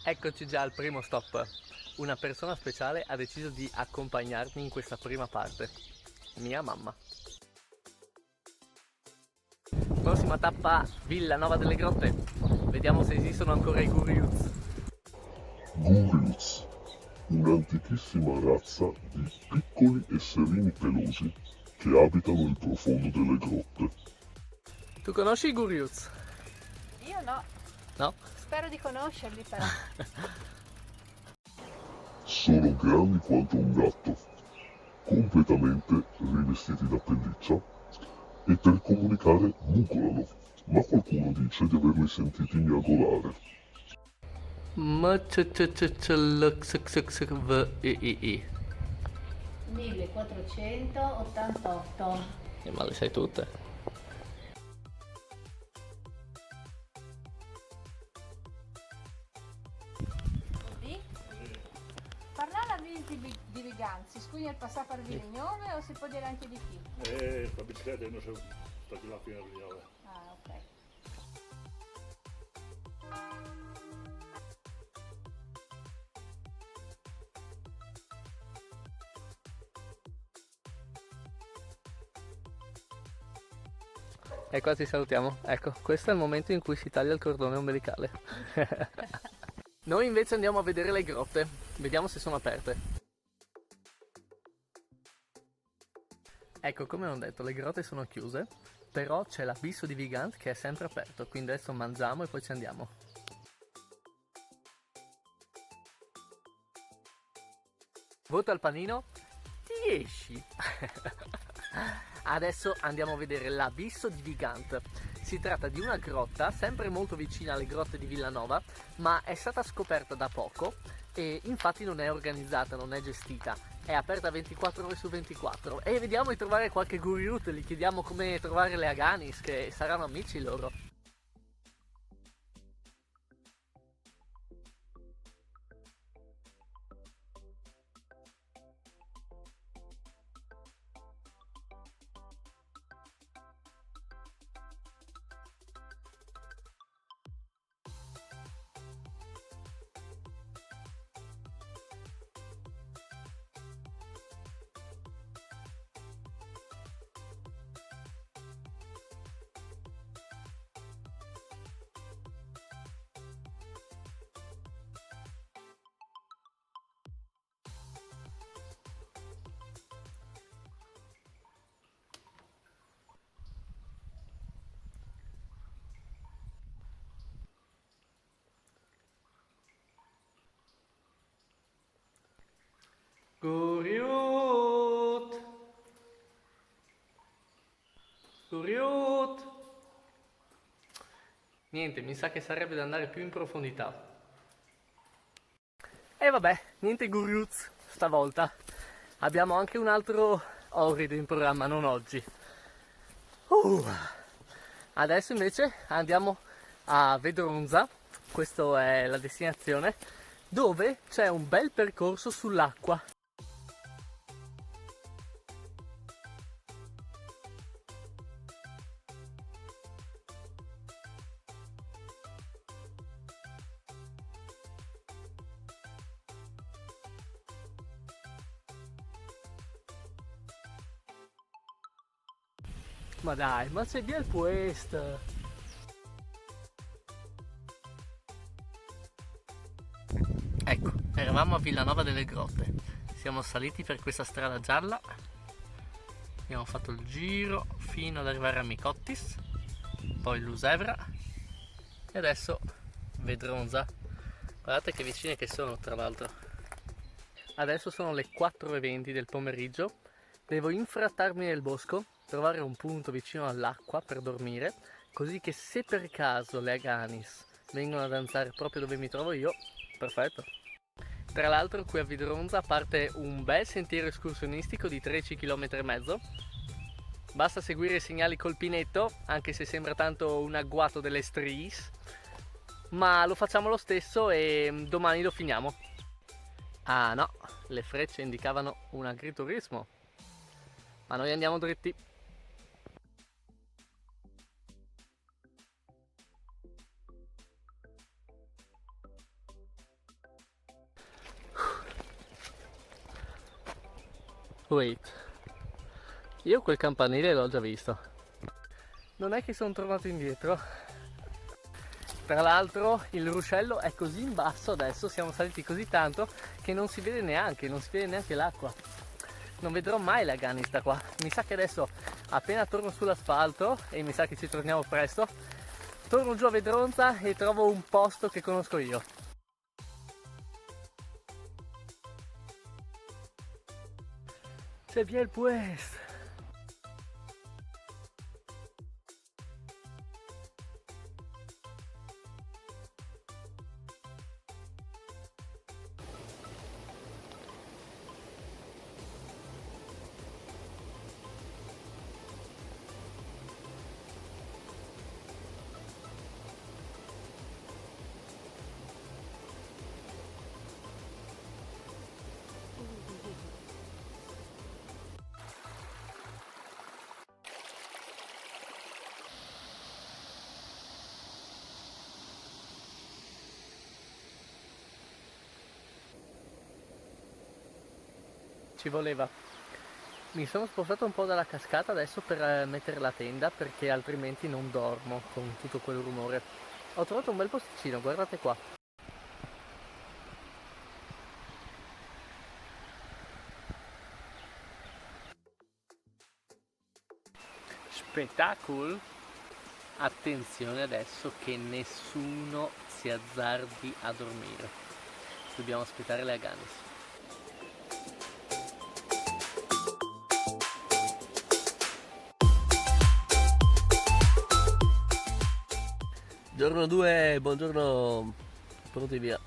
Eccoci già al primo stop. Una persona speciale ha deciso di accompagnarmi in questa prima parte. Mia mamma. Prossima tappa Villanova delle Grotte. Vediamo se esistono ancora i Guriuz. Gurius, un'antichissima razza di piccoli esserini pelosi che abitano il profondo delle grotte. Tu conosci i Guriuz? Io no, No? spero di conoscerli però. Sono grandi quanto un gatto, completamente rivestiti da pelliccia e per comunicare mugolano, ma qualcuno dice di averli sentiti miagolare. M-c-c-c-c-l-x-x-x-v-i-i-i. 1488. Ma le sai tutte. Così? Parlare di Viganzi, scugli il passato per Vignone o si può dire anche di chi? La bicicletta non sono stati là fino a Rignone. Ah, ok. E qua ti salutiamo. Ecco, questo è il momento in cui si taglia il cordone ombelicale. Noi invece andiamo a vedere le grotte. Vediamo se sono aperte. Ecco, come ho detto, le grotte sono chiuse, però c'è l'abisso di Vigant che è sempre aperto, quindi adesso mangiamo e poi ci andiamo. Voto al panino 10. Adesso andiamo a vedere l'abisso di Vigant. Si tratta di una grotta sempre molto vicina alle grotte di Villanova, ma è stata scoperta da poco e infatti non è organizzata, non è gestita. È aperta 24 ore su 24 e vediamo di trovare qualche guriut, gli chiediamo come trovare le Aganis, che saranno amici loro. Guriut! Guriut! Niente, mi sa che sarebbe da andare più in profondità. E vabbè, niente Guriuz stavolta. Abbiamo anche un altro orrido in programma, non oggi. Adesso invece andiamo a Vedronza, questa è la destinazione, dove c'è un bel percorso sull'acqua. Ma dai, ma c'è via il puesto! Ecco, eravamo a Villanova delle Grotte. Siamo saliti per questa strada gialla. Abbiamo fatto il giro fino ad arrivare a Micottis, poi Lusevra e adesso Vedronza. Guardate che vicine che sono, tra l'altro. Adesso sono le 4:20 del pomeriggio. Devo infrattarmi nel bosco, trovare un punto vicino all'acqua per dormire, così che se per caso le Aganis vengono a danzare proprio dove mi trovo io, perfetto. Tra l'altro qui a Vidronza parte un bel sentiero escursionistico di 13 km e mezzo. Basta seguire i segnali col pinetto, anche se sembra tanto un agguato delle stris, ma lo facciamo lo stesso e domani lo finiamo. Ah no, le frecce indicavano un agriturismo, ma noi andiamo dritti. Wait, io quel campanile l'ho già visto. Non è che sono tornato indietro. Tra l'altro il ruscello è così in basso adesso, siamo saliti così tanto che non si vede neanche l'acqua. Non vedrò mai la Ganista qua. Mi sa che adesso appena torno sull'asfalto, e mi sa che ci torniamo presto, torno giù a Vedronza e trovo un posto che conosco io. C'è via il Pues. Ci voleva. Mi sono spostato un po' dalla cascata adesso per mettere la tenda, perché altrimenti non dormo con tutto quel rumore. Ho trovato un bel posticino, guardate qua. Spettacolo! Attenzione adesso che nessuno si azzardi a dormire. Dobbiamo aspettare le Aganis. Giorno 2, buongiorno, pronti via.